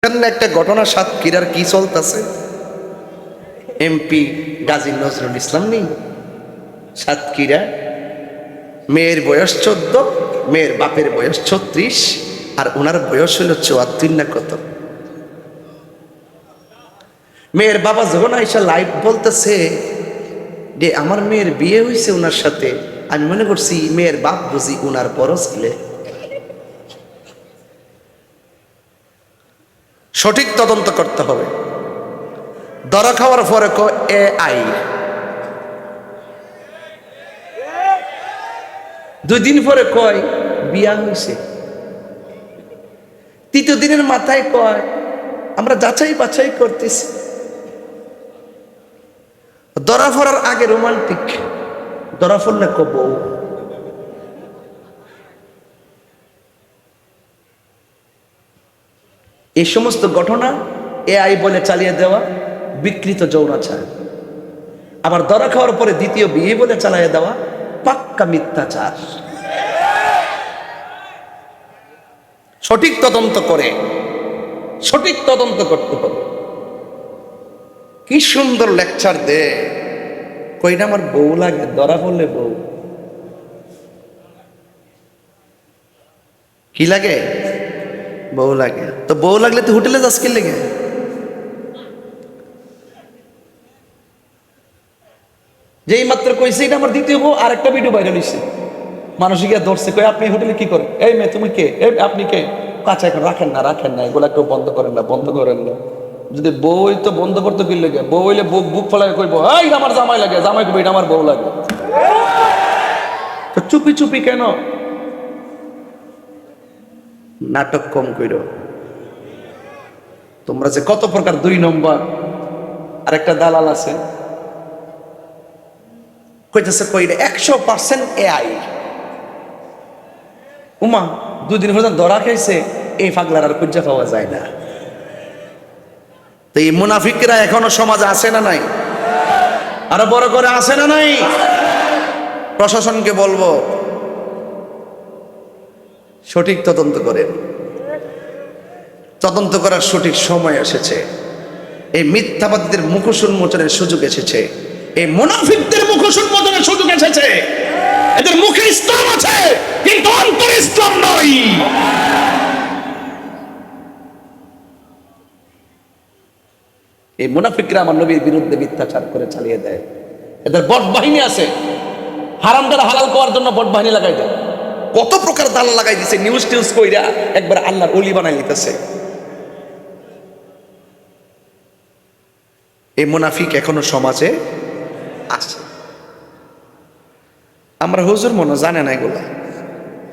দেখতেন না একটা ঘটনা সাতক্ষীরার কি চলতেছে? এমপি গাজী নজরুল ইসলাম নেই সাতক্ষীরা, মেয়ের বয়স 14, মেয়ের বাপের বয়স 36, আর ওনার বয়স হলো 74 না কত। মেয়ের বাবা যখন আইসা লাইভ বলতেছে যে আমার মেয়ের বিয়ে হয়েছে ওনার সাথে, আমি মনে করছি মেয়ের বাপ বুঝি ওনার বড় ছেলে। সঠিক তদন্ত করতে হবে। ধরা খাওয়ার পরে AI, 2 দিন পরে কয় বিয়া হয়েছে, 3 দিনের মাথায় কয় আমরা যাচাই বাছাই করতেছি। ধরা পড়ার আগে রোমান্টিক, ধরা পড়লে বউ। এই সমস্ত ঘটনা AI বলে চালিয়ে দেওয়া বিকৃত যৌনাচার। আবার ধরা খাওয়ার পরে দ্বিতীয় বিয়ে বলে চালিয়ে দেওয়া পাক্কা মিথ্যাচার। সঠিক তদন্ত করে, সঠিক তদন্ত করতে হবে। কি সুন্দর লেকচার দে, কইনা আমার বউ লাগে, ধরা পড়লে বউ। কি লাগে? বউ লাগে। তো বউ লাগলে তুই হোটেলে যাস কি লেগে? যেই মাত্র কইছে এটা আমার দ্বিতীয় বউ, আর একটা ভিডিও ভাইরাল হইছে, মানুষ গিয়ে ধরছে, কই আপনি হোটেলে কি করেন? এই মেয়ে তুমি কে? এই আপনি কে? কাছে এখন রাখেন না, রাখেন না, এগুলা কেউ বন্ধ করেন না, বন্ধ করেন না। যদি বই তো বন্ধ করতে কি লেগে? বউ হইলে বুক ফলায় কইব এই আমার জামাই লাগে, জামাই কইব এটা আমার বউ লাগে। তো চুপি চুপি কেন? নাটক কম কইরো। তোমরা যে কত প্রকার 2 নম্বর। আর একটা দালাল আছে কইতেছে কইরে 100% AI। উমা 2 দিন পর্যন্ত ধরা খাইছে, এই পাগলার আর খুঁজে পাওয়া যায় না। তো এই মুনাফিকরা এখনো সমাজে আছে না নাই? আরো বড় করে আছে না নাই? প্রশাসনকে বলবো সঠিক তদন্ত করেন। তদন্ত করার সঠিক সময় এসেছে। এই মিথ্যাবাদীদের মুখোশ উন্মোচনের সুযোগ এসেছে। এই মুনাফিকদের মুখোশ উন্মোচনের সুযোগ এসেছে। এদের মুখে ইসলাম আছে কিন্তু অন্তরে ইসলাম নয়। এই মুনাফিকরা আমার নবীর বিরুদ্ধে মিথ্যাচার করে চালিয়ে দেয়। এদের বট বাহিনী আছে, হারাম দ্বারা হালাল করার জন্য বট বাহিনী লাগাই দেয়। কত প্রকার দালাল লাগাই দিছে, নিউজ টিউজ কইরা একবার আল্লাহর ওলি বানাই নিতেছে। এই মুনাফিক এখনো সমাজে আছে। আমরা হুজুর মনে জানে না এগুলা,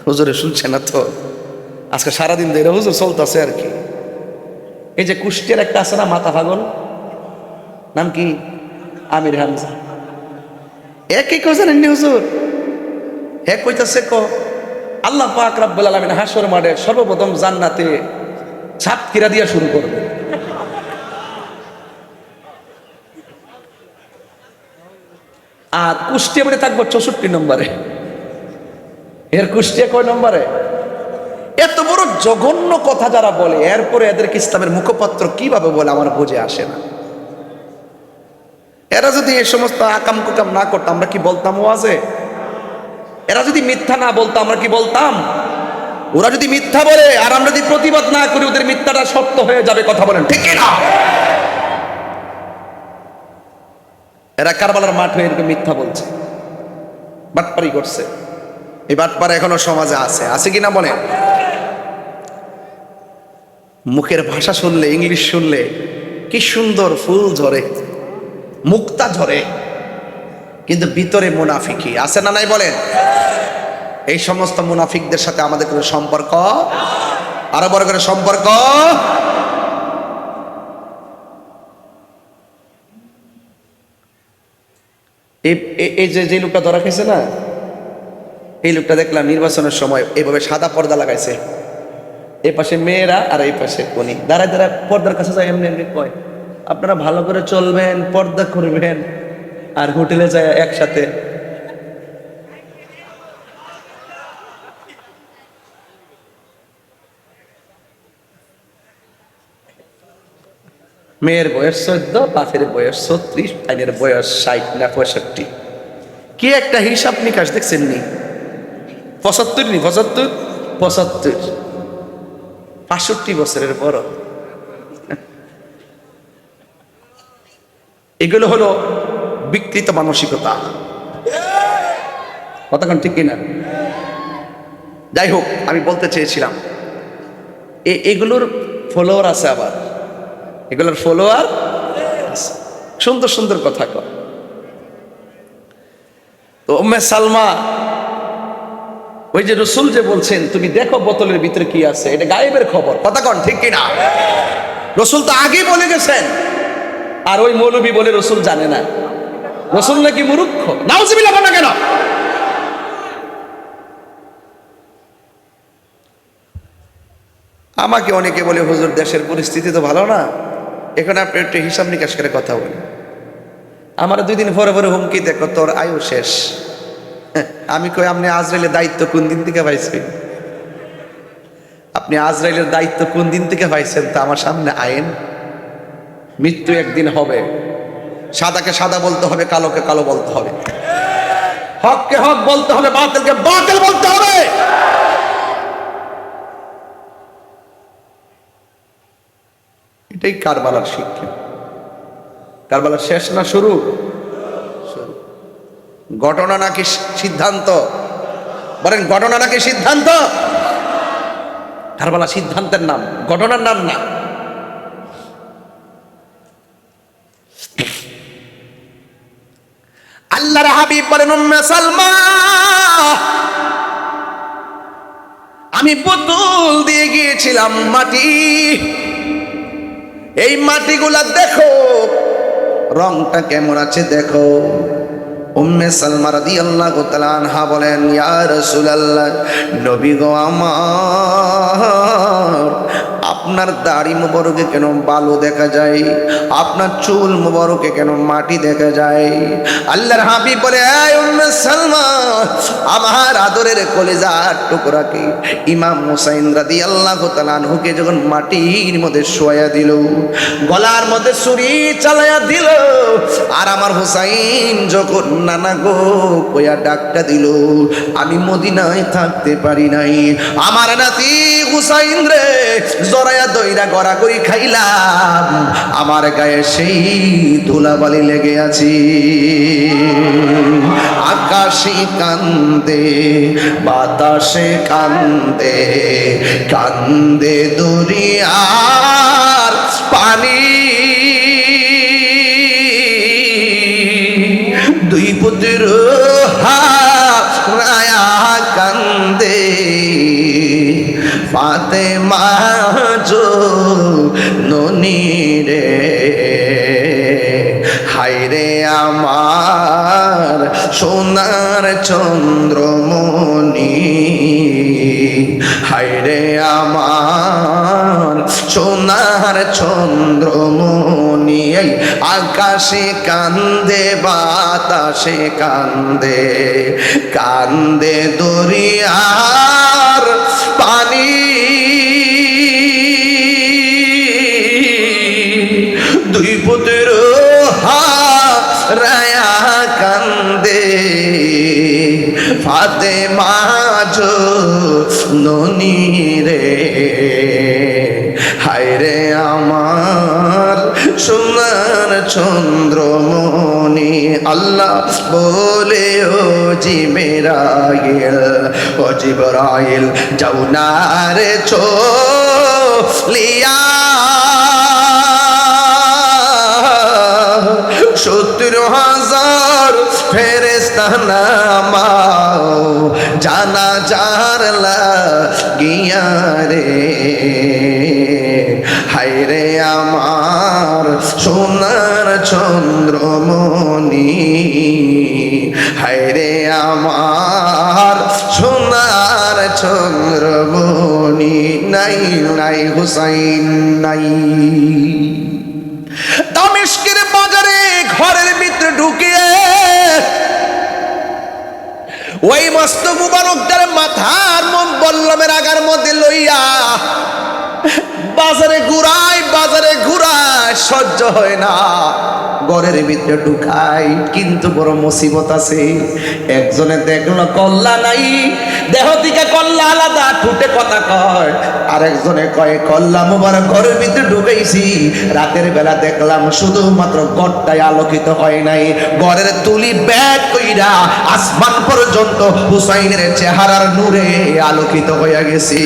হুজুরে শুনছে না তো। আজকে সারাদিন ধরে হুজুর চলতেছে আর কি। এই যে কুষ্টিয়ার একটা আছে না মাথা পাগল, নাম কি? আমির হামজা। একই কথা নেন হুজুর, হে কইতাছে আল্লাহ পাক রব্বুল আলামিন হাসর মাঠে সর্বপ্রথম জান্নাতে সাতক্ষীরা দিয়া শুরু করবে। আর কুষ্টিয়া মানে থাকবো 64 নম্বরে। এর কুষ্টিয়া কয় নম্বরে? এত বড় জঘন্য কথা যারা বলে, এরপরে এদেরকে ইসলামের মুখপাত্র কিভাবে বলে আমার বুঝে আসে না। এরা যদি এই সমস্ত আকাম কুকাম না করতো আমরা কি বলতাম ওয়াজে? এরা যদি মিথ্যা না বলতো আমরা কি বলতাম? ওরা যদি মিথ্যা বলে আর আমরা যদি প্রতিবাদ না করি, ওদের মিথ্যাটা সত্য হয়ে যাবে। কথা বলেন ঠিক না? এরা কারবালার মাঠ হয়ে এরকম মিথ্যা বলছে, বাটপারি করছে। এই বাটপার এখনো সমাজে আছে, আছে কিনা বলে? মুখের ভাষা শুনলে, ইংলিশ শুনলে কি সুন্দর ফুল ঝরে, মুক্তা ঝরে, কিন্তু ভিতরে মুনাফিকি আছে না নাই বলেন? এই সমস্ত মুনাফিকদের সাথে আমাদের কোনো সম্পর্ক, আরো বড় করে সম্পর্ক। এই যে লোকটা ধরা খেয়েছে না, এই লোকটা দেখলাম নির্বাচনের সময় এইভাবে সাদা পর্দা লাগাইছে। এই পাশে মেয়েরা আর এই পাশে উনি দাঁড়ায় দাঁড়ায় পর্দার কাছে যায়, এমনি এমনি কয় আপনারা ভালো করে চলবেন, পর্দা করবেন। আর হোটেলে যায় একসাথে। মেয়ের বয়স 14, বাপের বয়স 36, ভাইয়ের বয়স 60 না 65। কি একটা হিসাব নিকাশ দেখছেন নি? 75 নি 75, 65 বছরের বড়। এগুলো হলো বিকৃত মানসিকতা। কতক্ষণ ঠিক কিনা? যাই হোক, আমি বলতে চেয়েছিলাম এগুলোর ফলোয়ার আছে, আবার এগুলোর ফলোয়ার আছে, সুন্দর সুন্দর কথা কয়। তো উম্মে সালমা, ওই যে রসুল যে বলছেন তুমি দেখো বোতলের ভিতরে কি আছে, এটা গায়েবের খবর। কথা কন ঠিক কিনা? রসুল তো আগেই বলে গেছেন, আর ওই মৌলবী বলে রসুল জানে না। রসুল নাকি মূর্খ? নাউজুবিল্লাহ না কেন? আমাকে অনেকে বলে হুজুর দেশের পরিস্থিতি তো ভালো না, এখন আপনি একটু হিসাব নিকাশ করে কথা বলেন। আমার 2 দিন পরে পরে হুমকি দেখো তোর আয়ু শেষ। আমি কই আপনি আজরাইলের দায়িত্ব কোন দিন থেকে পাইছেন? আপনি আজরাইলের দায়িত্ব কোন দিন থেকে পাইছেন? তা আমার সামনে আইন। মৃত্যু একদিন হবে, সাদাকে সাদা বলতে হবে, কালোকে কালো বলতে হবে, হককে হক বলতে হবে, বাতিলকে বাতিল বলতে হবে। এটাই কারবালার শিক্ষা। কারবালার শেষ না শুরু? ঘটনা নাকি সিদ্ধান্ত? বলেন ঘটনা নাকি সিদ্ধান্ত? কারবালা সিদ্ধান্তের নাম, ঘটনার নাম না। আল্লাহর হাবিব বলেন উম্মে সালমা, আমি বোতল দিয়ে গিয়েছিলাম মাটি, এই মাটিগুলা দেখো রংটা কেমন আছে দেখো। উম্মে সালমা রাদিয়াল্লাহু তাআলা আনহা বলেন, ইয়া রাসূলুল্লাহ, নবী গো আমার, আপনার দাড়ি মোবারকে কেন বালু দেখা যায়? আপনার চুল মোবারকে কেন মাটি দেখা যায়? আল্লাহর হাবিব বলে, এই উম্মে সালমা, আমার আদরের কলিজার টুকরাকে ইমাম হুসাইন রাদিয়াল্লাহু তাআলা আনহুকে যখন মাটির মধ্যে শোয়া দিল, গলার মধ্যে ছুরি চালায়া দিল, আর আমার হুসাইন যখন নানা গো কইয়া ডাকটা দিল, আমি মদিনায় থাকতে পারি নাই। আমার নাতি হুসাইন রে জরায়া দইরা গড়া করি খাইলাম, আমার গায়ে সেই ধুলাবালি লেগে আছে। আকাশে কান্দে, বাতাসে কান্দে, কান্দে দরিয়ার পানি, দুই পুত্র হারায়া কান্দে ফাতেমা জননী রে। হায়রে আমার সোনার চন্দ্রমণি, হায়রে আমার সোনার চন্দ্রমণি, এই আকাশে কান্দে, বাতাসে কান্দে, কান্দে দরিয়ার পানি, দুই পুত্র হারায়া কান্দে ফাতেমা জননী রে। হায়রে আমার সোনার চন্দ্রমণি। আল্লাহ বলে, ও জিবরাইল, ও জিবরাইল, যাও না রে চলিয়া, 70,000 ফেরেশতা নামাও জানাজার লাগিয়া রে। হায়রে আমার সোনার চন্দ্রমণি, হায়রে আমার সোনার চন্দ্রমণি। নাই নাই হুসাইন নাই। দামেস্কের বাজারে ঘরের ভিতরে ঢুকিয়ে ওই মস্ত মুবারকটার মাথার বল্লমের আগার মধ্যে লইয়া বাজারে ঘুরায়, বাজারে ঘুরায়, সহ্য হয় না, ঘরের ভিতরে ঢুকাই, কিন্তু বড় মুসিবত আছে। একজনে দেখলো কল্লা নাই, দেহ থেকে কল্লা আলাদা, ঠুটে কথা কয়। আর একজনে কয় কল্লা মুবারক ঘরের ভিতরে ঢুকাইছি, রাতের বেলা দেখলাম শুধুমাত্র ঘরটাই আলোকিত হয় নাই, ঘরের তুলি ব্যাগ কইরা আসমান পর্যন্ত হুসাইনের চেহারার নূরে আলোকিত হইয়া গেছি।